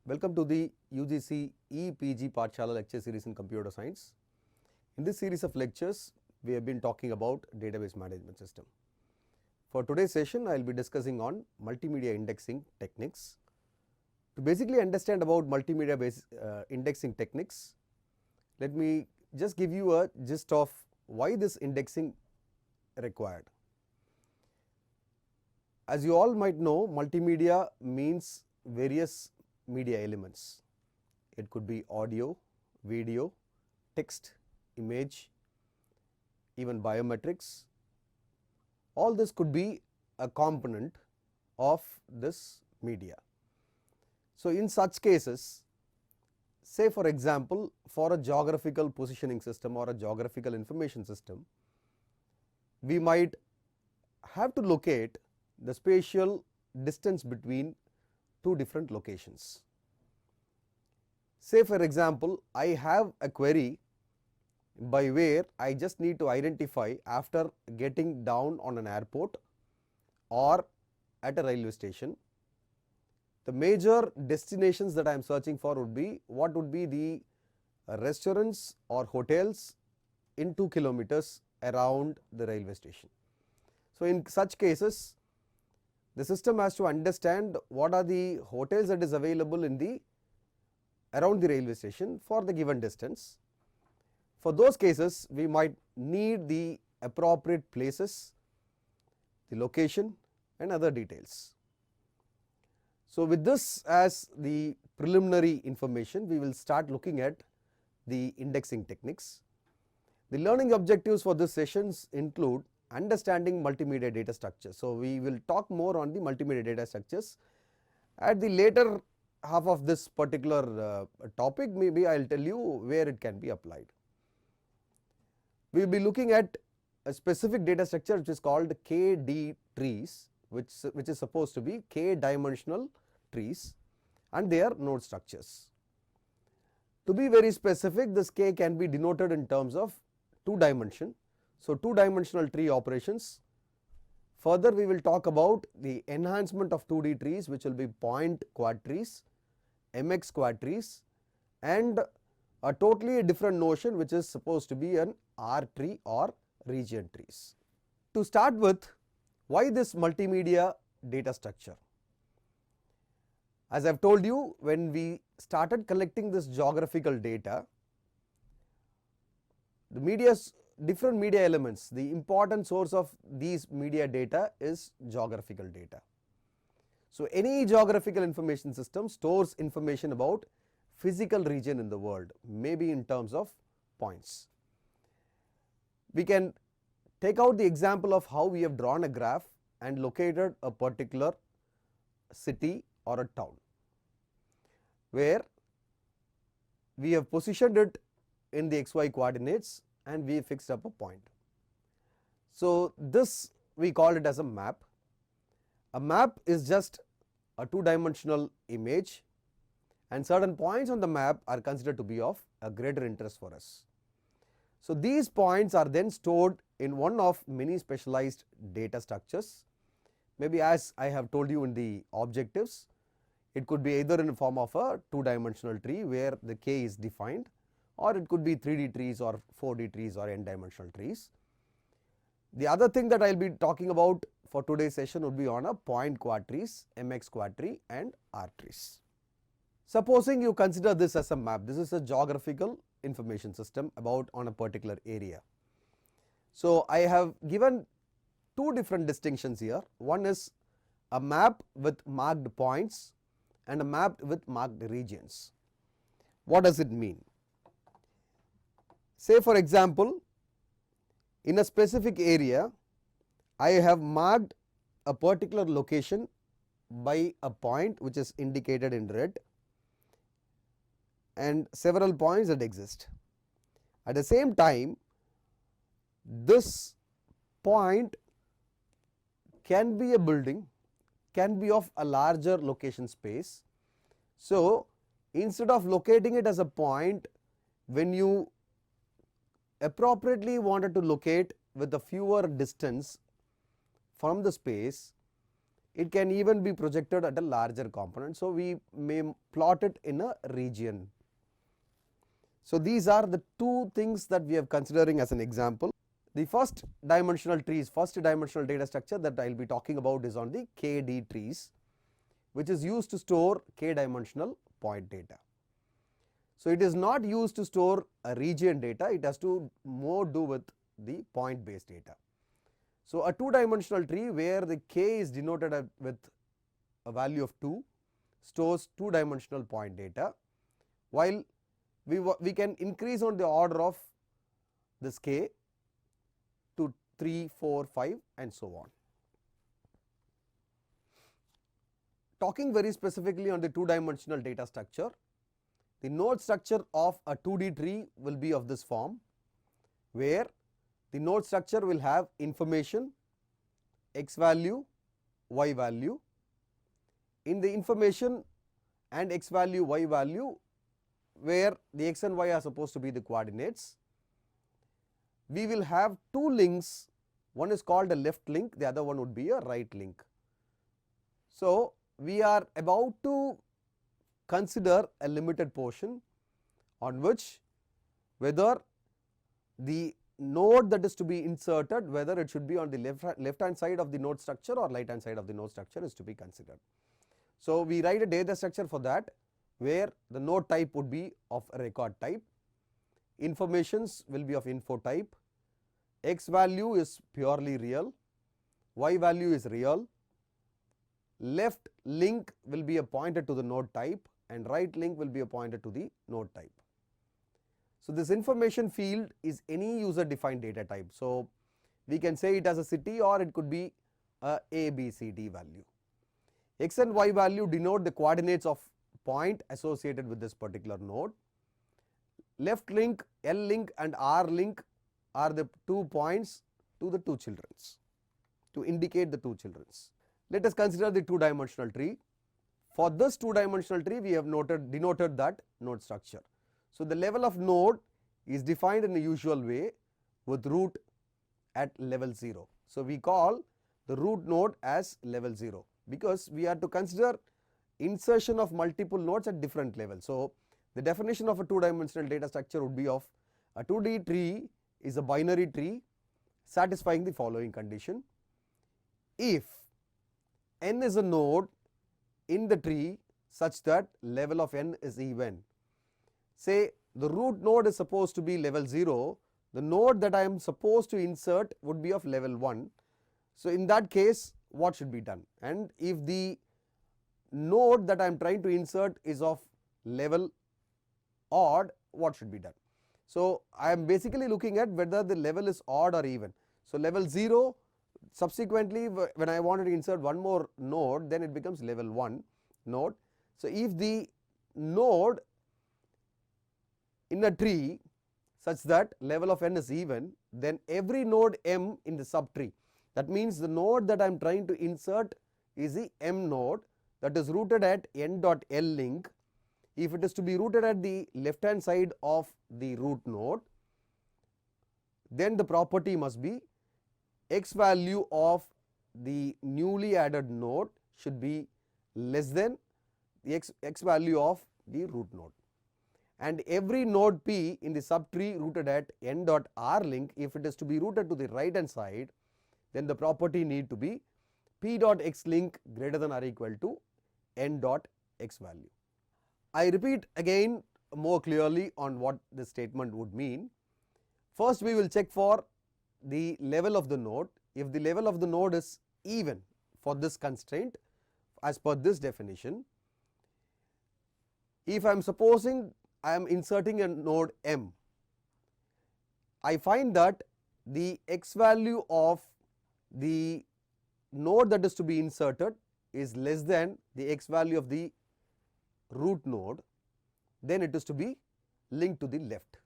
Welcome to the UGC EPG Pathshala lecture series in computer science. In this series of lectures, we have been talking about database management system. For today's session, I will be discussing on multimedia indexing techniques. To basically understand about multimedia indexing techniques, let me just give you a gist of why this indexing required. As you all might know, multimedia means various media elements. It could be audio, video, text, image, even biometrics. All this could be a component of this media. So, in such cases, say for example, for a geographical positioning system or a geographical information system, we might have to locate the spatial distance between two different locations. Say for example, I have a query by where I just need to identify after getting down on an airport or at a railway station. The major destinations that I am searching for would be what would be the restaurants or hotels in 2 kilometers around the railway station. So, in such cases, the system has to understand what are the hotels that is available in the around the railway station for the given distance. For those cases, we might need the appropriate places, the location and other details. So, with this as the preliminary information, we will start looking at the indexing techniques. The learning objectives for this sessions include understanding multimedia data structures. So, we will talk more on the multimedia data structures. At the later half of this particular topic, maybe I will tell you where it can be applied. We will be looking at a specific data structure which is called KD trees, which is supposed to be k dimensional trees and their node structures. To be very specific, this k can be denoted in terms of 2 dimension. So, 2 dimensional tree operations. Further, we will talk about the enhancement of 2D trees, which will be point quad trees, MX quad trees and a totally different notion which is supposed to be an R tree or region trees. To start with, why this multimedia data structure? As I have told you, when we started collecting this geographical data, the different media elements, the important source of these media data is geographical data. So, any geographical information system stores information about physical region in the world, maybe in terms of points. We can take out the example of how we have drawn a graph and located a particular city or a town, where we have positioned it in the xy coordinates and we fixed up a point. So, this we call it as a map. A map is just a 2-dimensional image and certain points on the map are considered to be of a greater interest for us. So, these points are then stored in one of many specialized data structures. Maybe as I have told you in the objectives, it could be either in the form of a 2-dimensional tree where the k is defined, or it could be 3D trees or 4D trees or n dimensional trees. The other thing that I will be talking about for today's session would be on a point quad trees, MX quad tree and R trees. Supposing you consider this as a map, this is a geographical information system about on a particular area. So, I have given 2 different distinctions here. One is a map with marked points and a map with marked regions. What does it mean? Say for example, in a specific area, I have marked a particular location by a point which is indicated in red and several points that exist. At the same time, this point can be a building, can be of a larger location space. So, instead of locating it as a point, when you appropriately wanted to locate with a fewer distance from the space, It can even be projected at a larger component. So, we may plot it in a region. So, these are the two things that we are considering as an example. The first dimensional trees, first dimensional data structure that I will be talking about is on the KD trees, which is used to store k dimensional point data. So, it is not used to store a region data, it has to more do with the point based data. So, a two dimensional tree where the k is denoted with a value of 2 stores two dimensional point data, while we can increase on the order of this k to 3, 4, 5 and so on. Talking very specifically on the two dimensional data structure, the node structure of a 2D tree will be of this form, where the node structure will have information x value, y value. In the information and x value, y value, where the x and y are supposed to be the coordinates, we will have two links, one is called a left link, the other one would be a right link. So, we are about to consider a limited portion on which whether the node that is to be inserted, whether it should be on the left hand side of the node structure or right hand side of the node structure is to be considered. So, we write a data structure for that, where the node type would be of a record type, informations will be of info type, x value is purely real, y value is real, left link will be a pointer to the node type and right link will be a pointer to the node type. So, this information field is any user defined data type. So, we can say it as a city or it could be a b c d value. X and y value denote the coordinates of point associated with this particular node. Left link, L link and R link are the 2 points to the two childrens, to indicate the two childrens. Let us consider the two dimensional tree. For this two dimensional tree, we have denoted that node structure. So, the level of node is defined in the usual way with root at level 0. So, we call the root node as level 0, because we are to consider insertion of multiple nodes at different levels. So, the definition of a two dimensional data structure would be of a 2D tree is a binary tree satisfying the following condition: if n is a node in the tree such that level of n is even. Say the root node is supposed to be level 0, the node that I am supposed to insert would be of level 1. So, in that case what should be done? And if the node that I am trying to insert is of level odd, what should be done? So, I am basically looking at whether the level is odd or even. So, level 0, subsequently when I wanted to insert one more node, then it becomes level 1 node. So, if the node in a tree such that level of n is even, then every node m in the subtree, that means the node that I am trying to insert is the m node that is rooted at n dot l link. If it is to be rooted at the left hand side of the root node, then the property must be x value of the newly added node should be less than the x value of the root node. And every node p in the subtree rooted at n dot r link, if it is to be rooted to the right hand side, then the property need to be p dot x link greater than or equal to n dot x value. I repeat again more clearly on what this statement would mean. First, we will check for the level of the node. If the level of the node is even for this constraint as per this definition, if I am supposing I am inserting a node m, I find that the x value of the node that is to be inserted is less than the x value of the root node, then it is to be linked to the left.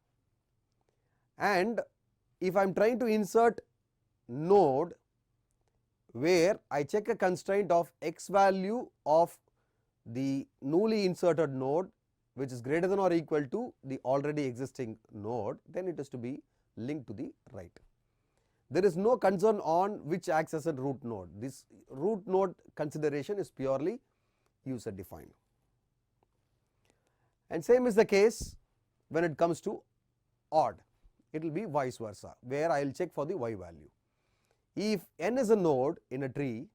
And if I am trying to insert node where I check a constraint of x value of the newly inserted node which is greater than or equal to the already existing node, then it is to be linked to the right. There is no concern on which acts as a root node. This root node consideration is purely user defined. And same is the case when it comes to odd. It will be vice versa, where I will check for the y value. If n is a node in a tree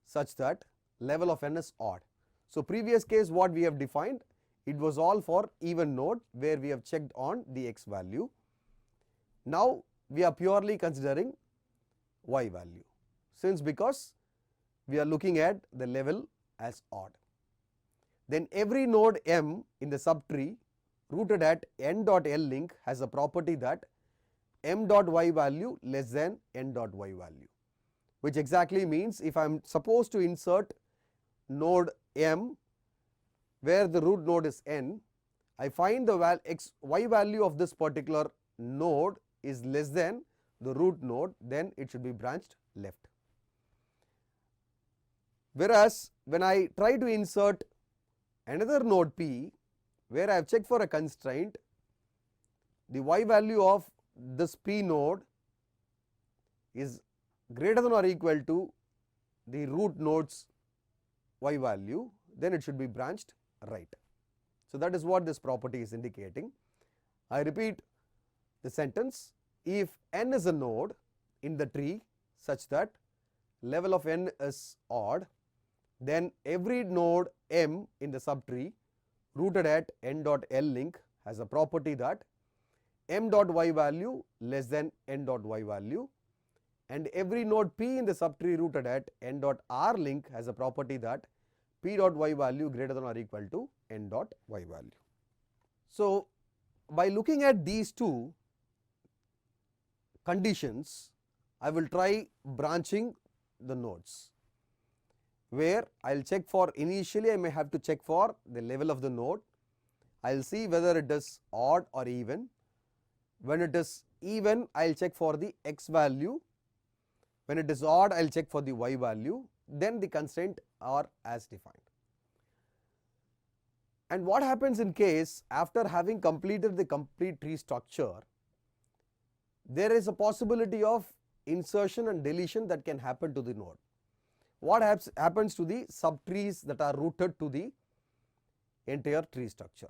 such that level of n is odd. So, previous case what we have defined, it was all for even node where we have checked on the x value. Now, we are purely considering y value, since because we are looking at the level as odd. Then every node m in the subtree rooted at n dot l link has a property that m dot y value less than n dot y value, which exactly means if I am supposed to insert node m where the root node is n, I find the y value of this particular node is less than the root node, then it should be branched left. Whereas, when I try to insert another node p where I have checked for a constraint, the y value of this p node is greater than or equal to the root node's y value, then it should be branched right. So, that is what this property is indicating. I repeat the sentence: if n is a node in the tree such that level of n is odd, then every node m in the subtree rooted at n dot l link has a property that m dot y value less than n dot y value, and every node p in the subtree rooted at n dot r link has a property that p dot y value greater than or equal to n dot y value. So, by looking at these two conditions, I will try branching the nodes, where I will check for, initially I may have to check for the level of the node. I will see whether it is odd or even. When it is even, I will check for the x value. When it is odd, I will check for the y value. Then the constraint are as defined. And what happens in case after having completed the complete tree structure, there is a possibility of insertion and deletion that can happen to the node. What happens to the subtrees that are rooted to the entire tree structure?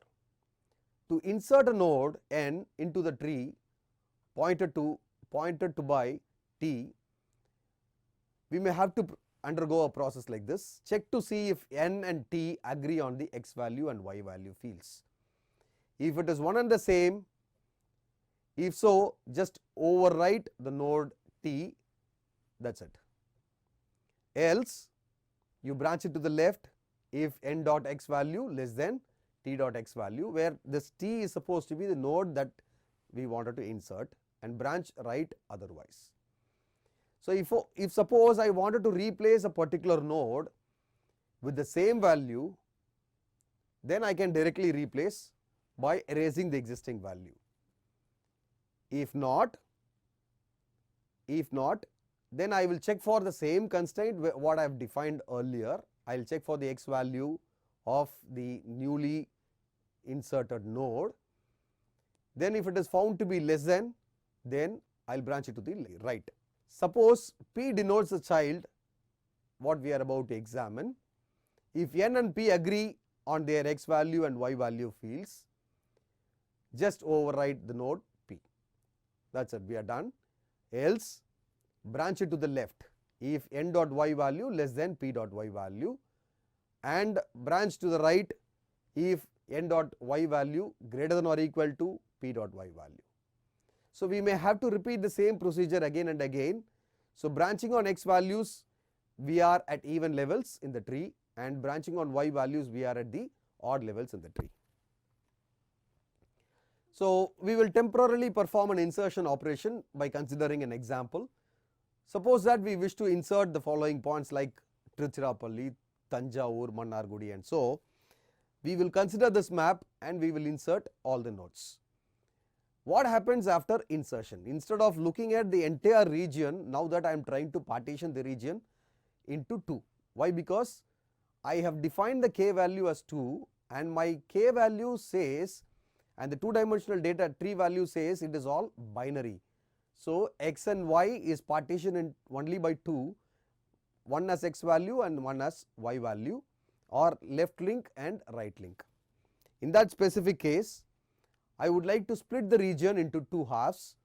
To insert a node n into the tree pointed to by t, we may have to undergo a process like this. Check to see if n and t agree on the x value and y value fields. If it is one and the same, if so, just overwrite the node t, that is it. Else, you branch it to the left if n dot x value less than t dot x value, where this t is supposed to be the node that we wanted to insert, and branch right otherwise. So, if suppose I wanted to replace a particular node with the same value, then I can directly replace by erasing the existing value. If not, then I will check for the same constraint what I have defined earlier. I will check for the x value of the newly inserted node. Then if it is found to be less than, then I will branch it to the right. Suppose p denotes the child what we are about to examine. If n and p agree on their x value and y value fields, just overwrite the node p. That is it, we are done. Else, branch it to the left if n dot y value less than p dot y value, and branch to the right if n dot y value greater than or equal to p dot y value. So, we may have to repeat the same procedure again and again. So, branching on x values, we are at even levels in the tree, and branching on y values, we are at the odd levels in the tree. So, we will temporarily perform an insertion operation by considering an example. Suppose that we wish to insert the following points like Tiruchirappalli, Tanjavur, Mannargudi, and so. We will consider this map and we will insert all the nodes. What happens after insertion? Instead of looking at the entire region, now that I am trying to partition the region into two. Why? Because I have defined the k value as 2, and my k value says, and the two dimensional data tree value says it is all binary. So x and y is partitioned in only by two, one as x value and one as y value, or left link and right link. In that specific case, I would like to split the region into two halves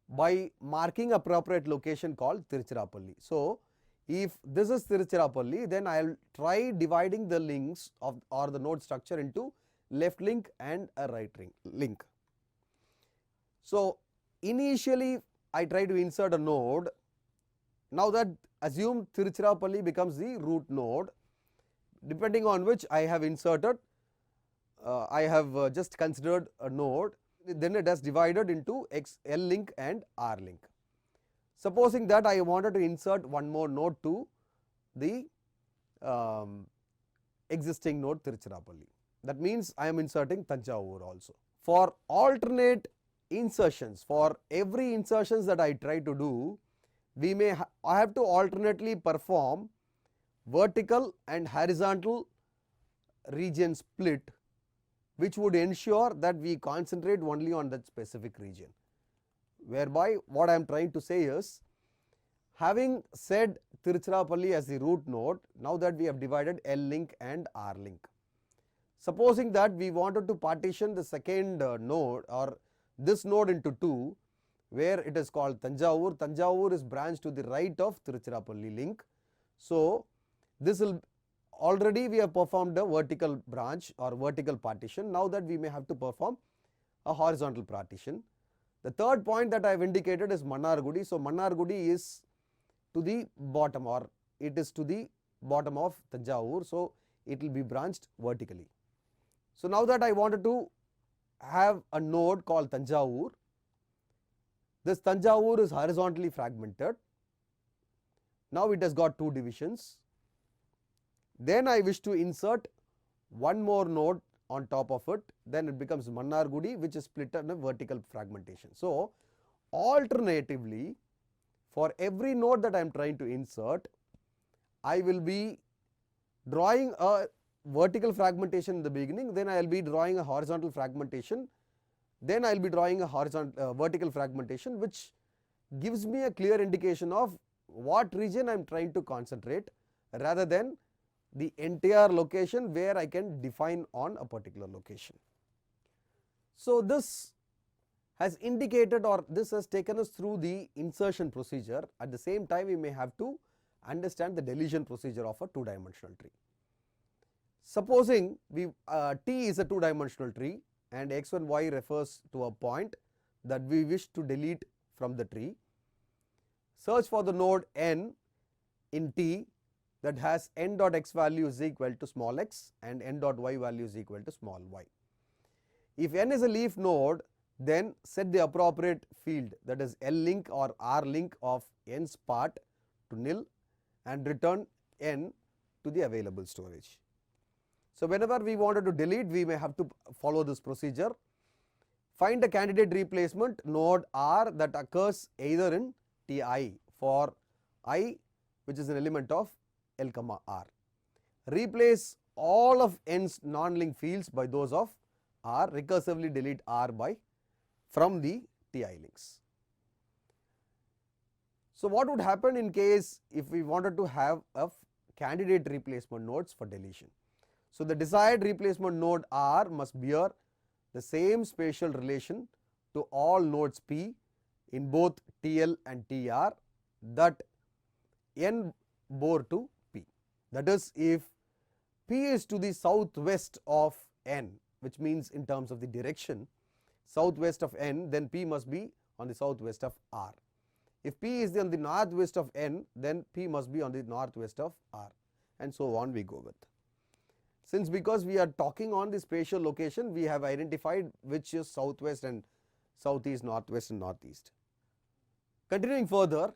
by marking appropriate location called Tiruchirappalli. So, if this is Tiruchirappalli, then I will try dividing the links of or the node structure into left link and a right link. So, initially I try to insert a node. Now that assume Tiruchirappalli becomes the root node, depending on which I have inserted, I have just considered a node, then it has divided into L link and R link. Supposing that I wanted to insert one more node to the existing node Tiruchirappalli. That means I am inserting Thanjavur also. For alternate insertions, for every insertions that I try to do, I have to alternately perform vertical and horizontal region split, which would ensure that we concentrate only on that specific region. Whereby what I am trying to say is, having said Tiruchirappalli as the root node, now that we have divided L link and R link. Supposing that we wanted to partition the second node or this node into two, where it is called Thanjavur. Thanjavur is branched to the right of Tiruchirappalli link. So, this will already we have performed a vertical branch or vertical partition. Now that we may have to perform a horizontal partition. The third point that I have indicated is Mannargudi. So, Mannargudi is to the bottom, or it is to the bottom of Thanjavur. So, it will be branched vertically. So, now that I wanted to have a node called Thanjavur, this Thanjavur is horizontally fragmented. Now it has got two divisions. Then I wish to insert one more node on top of it, then it becomes Mannargudi, which is split in a vertical fragmentation. So, alternatively, for every node that I am trying to insert, I will be drawing a vertical fragmentation in the beginning, then I will be drawing a horizontal fragmentation, then I will be drawing a vertical fragmentation, which gives me a clear indication of what region I am trying to concentrate, rather than the entire location where I can define on a particular location. So, this has indicated, or this has taken us through the insertion procedure. At the same time, we may have to understand the deletion procedure of a two-dimensional tree. Supposing T is a two-dimensional tree and x and y refers to a point that we wish to delete from the tree. Search for the node n in T that has n dot x value is equal to small x and n dot y value is equal to small y. If n is a leaf node, then set the appropriate field, that is L link or R link of n's part to nil and return n to the available storage. So, whenever we wanted to delete, we may have to follow this procedure. Find a candidate replacement node R that occurs either in Ti for I, which is an element of L comma R. Replace all of n's non-link fields by those of R, recursively delete R from the Ti links. So, what would happen in case if we wanted to have a candidate replacement nodes for deletion? So, the desired replacement node R must bear the same spatial relation to all nodes P in both TL and TR that n bore to P. That is, if P is to the southwest of n, which means in terms of the direction southwest of n, then P must be on the southwest of R. If P is on the northwest of n, then P must be on the northwest of R, and so on we go with. Since because we are talking on the spatial location, we have identified which is southwest and southeast, northwest and northeast. Continuing further,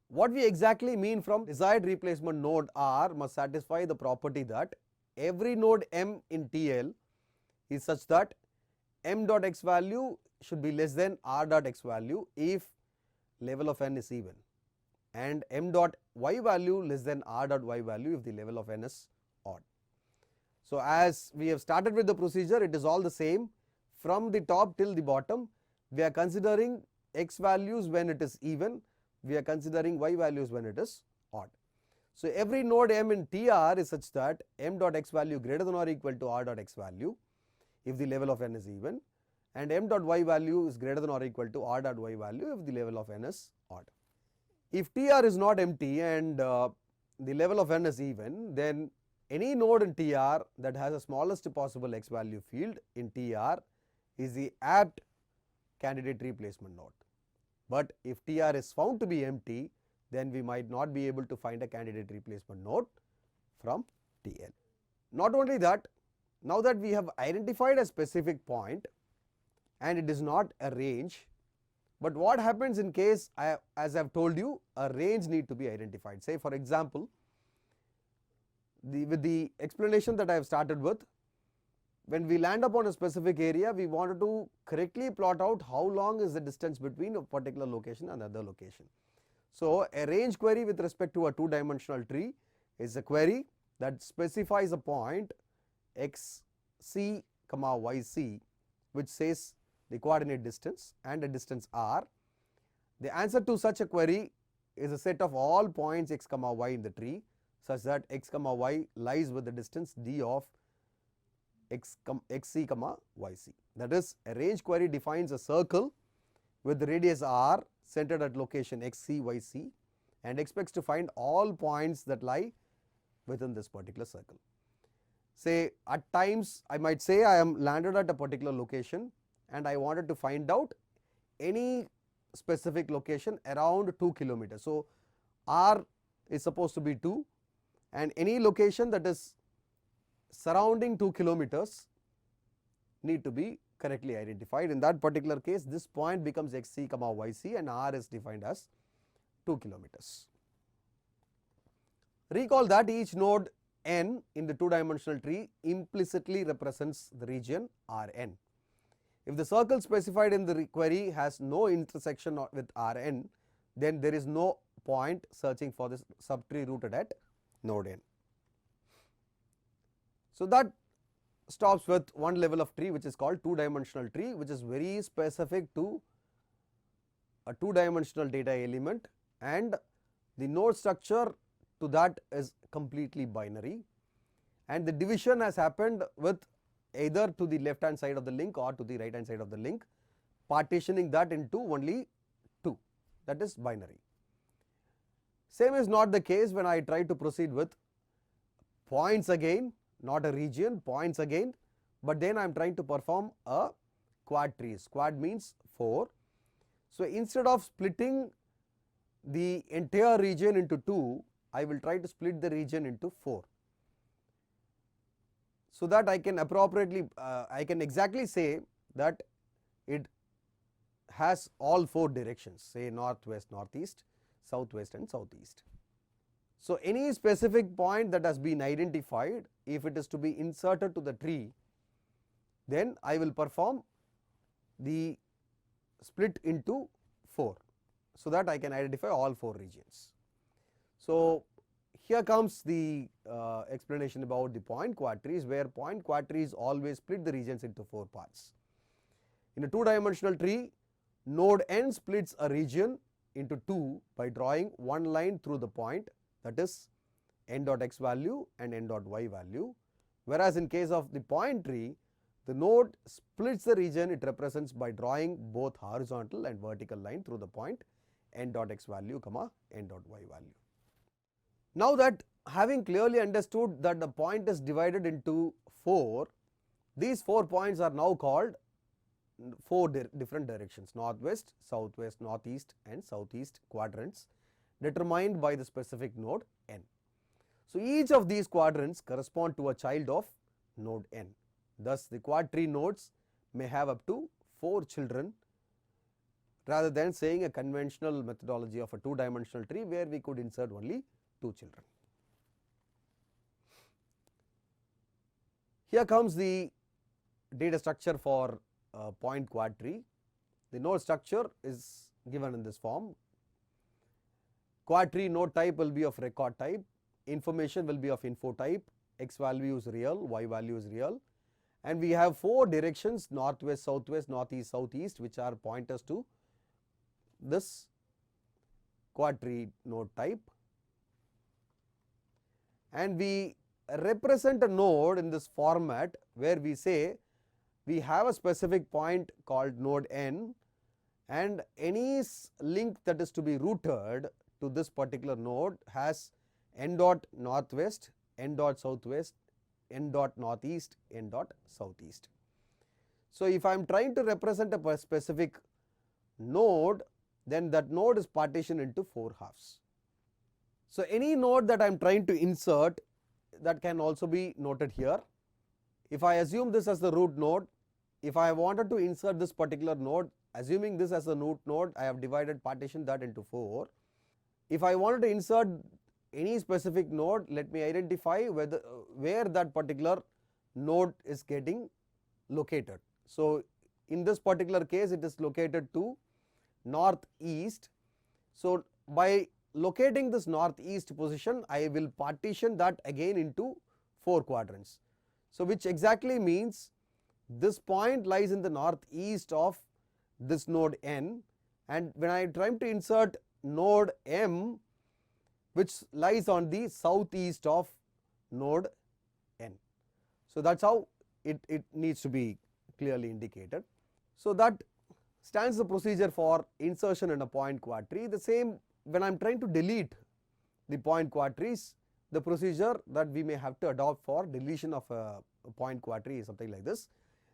what we exactly mean from desired replacement node R must satisfy the property that every node M in TL is such that M dot x value should be less than R dot x value if level of n is even, and M dot y value less than R dot y value if the level of n is odd. So, as we have started with the procedure, it is all the same from the top till the bottom. We are considering x values when it is even, we are considering y values when it is odd. So every node m in TR is such that m dot x value greater than or equal to r dot x value if the level of n is even, and m dot y value is greater than or equal to r dot y value if the level of n is odd. If TR is not empty and the level of n is even, then any node in TR that has the smallest possible x value field in TR is the apt candidate tree placement node. But if TR is found to be empty, then we might not be able to find a candidate replacement node from TL. Not only that, now that we have identified a specific point and it is not a range, but what happens in case, as I have told you, a range need to be identified. Say for example, with the explanation that I have started with, when we land upon a specific area, we wanted to correctly plot out how long is the distance between a particular location and another location. So a range query with respect to a two-dimensional tree is a query that specifies a point xc, yc, which says the coordinate distance and a distance r. The answer to such a query is a set of all points x, y in the tree, such that x, y lies with the distance d of xc, yc. That is, a range query defines a circle with the radius r centered at location xc, yc, and expects to find all points that lie within this particular circle. Say at times I might say I am landed at a particular location and I wanted to find out any specific location around 2 kilometers. So r is supposed to be 2, and any location that is surrounding 2 kilometers need to be correctly identified. In that particular case, this point becomes xc, yc, and r is defined as 2 kilometers. Recall that each node n in the two-dimensional tree implicitly represents the region Rn. If the circle specified in the query has no intersection with Rn, then there is no point searching for this subtree rooted at node n. So that stops with one level of tree, which is called two-dimensional tree, which is very specific to a two-dimensional data element, and the node structure to that is completely binary, and the division has happened with either to the left hand side of the link or to the right hand side of the link, partitioning that into only 2, that is binary. Same is not the case when I try to proceed with points again, not a region, points again, but then I am trying to perform a quad trees. Quad means 4. So instead of splitting the entire region into 2, I will try to split the region into 4, so that I can appropriately I can exactly say that it has all 4 directions, say northwest, northeast, southwest and southeast. So any specific point that has been identified, if it is to be inserted to the tree, then I will perform the split into 4, so that I can identify all 4 regions. So here comes the explanation about the point quad trees, where point quad trees always split the regions into 4 parts. In a two-dimensional tree, node n splits a region into 2 by drawing one line through the point, that is n dot x value and n dot y value, whereas in case of the point tree, the node splits the region it represents by drawing both horizontal and vertical line through the point n dot x value, n dot y value. Now that having clearly understood that the point is divided into 4, these 4 points are now called 4 different directions: northwest, southwest, northeast and southeast quadrants, determined by the specific node n. So each of these quadrants correspond to a child of node n. Thus the quad tree nodes may have up to 4 children, rather than saying a conventional methodology of a two-dimensional tree where we could insert only 2 children. Here comes the data structure for point quad tree. The node structure is given in this form. Quad tree node type will be of record type, information will be of info type, x value is real, y value is real, and we have 4 directions: northwest, southwest, northeast, southeast, which are pointers to this quadtree node type, and we represent a node in this format where we say we have a specific point called node n, and any link that is to be routed to this particular node has n dot northwest, n dot southwest, n dot northeast, n dot southeast. So, if I am trying to represent a specific node, then that node is partitioned into 4 halves. So, any node that I am trying to insert, that can also be noted here. If I assume this as the root node, if I wanted to insert this particular node, assuming this as the root node, I have partitioned that into 4. If I wanted to insert any specific node, let me identify where that particular node is getting located. So, in this particular case, it is located to northeast. So, by locating this northeast position, I will partition that again into 4 quadrants. So, which exactly means this point lies in the northeast of this node n, and when I am trying to insert node m, which lies on the southeast of node n. So, that is how it needs to be clearly indicated. So, that stands the procedure for insertion in a point quadtree. The same when I am trying to delete the point quadtrees, the procedure that we may have to adopt for deletion of a point quadtree is something like this.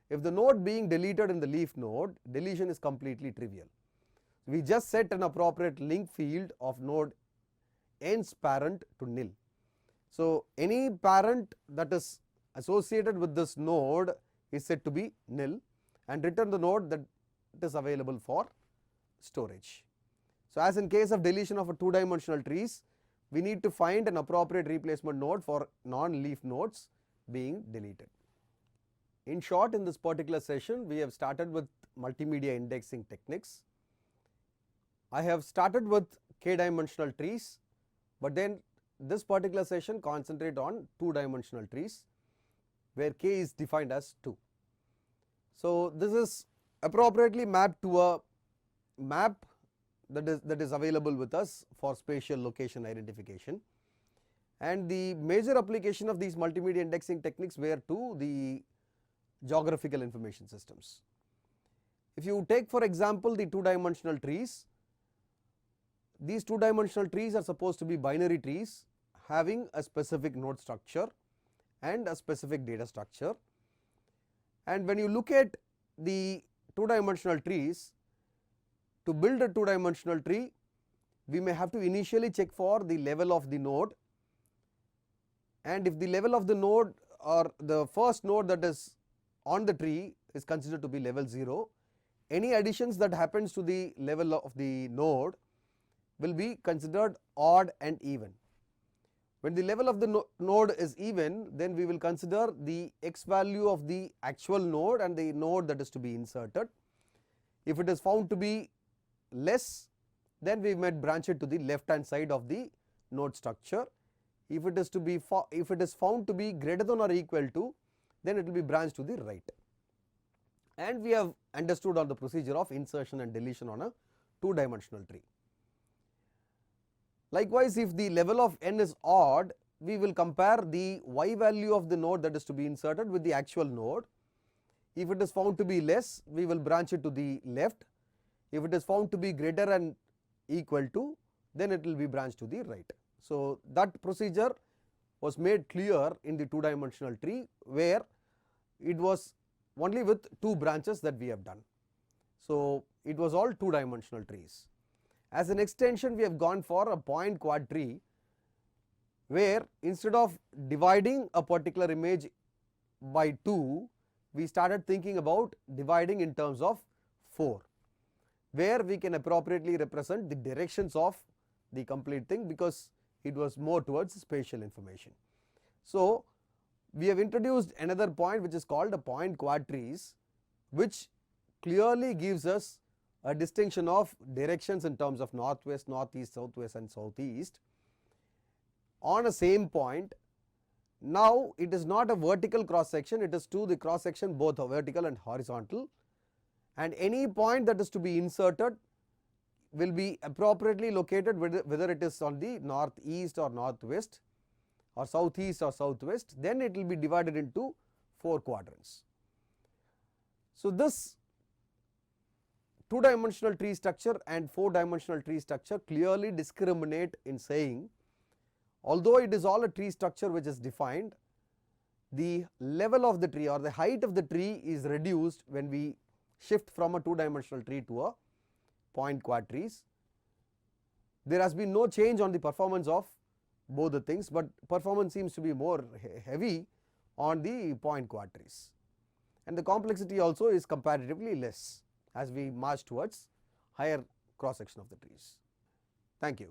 If the node being deleted in the leaf node, deletion is completely trivial. We just set an appropriate link field of node n's parent to nil. So, any parent that is associated with this node is set to be nil, and return the node that is available for storage. So, as in case of deletion of a 2-dimensional trees, we need to find an appropriate replacement node for non-leaf nodes being deleted. In short, in this particular session, we have started with multimedia indexing techniques. I have started with k-dimensional trees, but then this particular session concentrate on 2-dimensional trees, where k is defined as 2. So, this is appropriately mapped to a map that is available with us for spatial location identification, and the major application of these multimedia indexing techniques were to the geographical information systems. If you take for example the 2-dimensional trees, these 2-dimensional trees are supposed to be binary trees having a specific node structure and a specific data structure, and when you look at the 2-dimensional trees, to build a 2-dimensional tree, we may have to initially check for the level of the node, and if the level of the node or the first node that is on the tree is considered to be level 0, any additions that happens to the level of the node will be considered odd and even. When the level of the node is even, then we will consider the x value of the actual node and the node that is to be inserted. If it is found to be less, then we might branch it to the left hand side of the node structure. If it is found to be greater than or equal to, then it will be branched to the right. And we have understood all the procedure of insertion and deletion on a 2-dimensional tree. Likewise, if the level of n is odd, we will compare the y value of the node that is to be inserted with the actual node. If it is found to be less, we will branch it to the left. If it is found to be greater and equal to, then it will be branched to the right. So, that procedure was made clear in the 2-dimensional tree, where it was only with 2 branches that we have done. So, it was all 2-dimensional trees. As an extension, we have gone for a point quadtree, where instead of dividing a particular image by 2, we started thinking about dividing in terms of 4, where we can appropriately represent the directions of the complete thing, because it was more towards spatial information. So, we have introduced another point which is called a point quadtrees, which clearly gives us a distinction of directions in terms of northwest, northeast, southwest and southeast on a same point. Now, it is not a vertical cross section, it is to the cross section both vertical and horizontal, and any point that is to be inserted will be appropriately located, whether it is on the northeast or northwest or southeast or southwest, then it will be divided into 4 quadrants. So, this 2-dimensional tree structure and 4-dimensional tree structure clearly discriminate in saying, although it is all a tree structure which is defined, the level of the tree or the height of the tree is reduced when we shift from a 2-dimensional tree to a point quad trees. There has been no change on the performance of both the things, but performance seems to be more heavy on the point quad trees, and the complexity also is comparatively less as we march towards higher cross section of the trees. Thank you.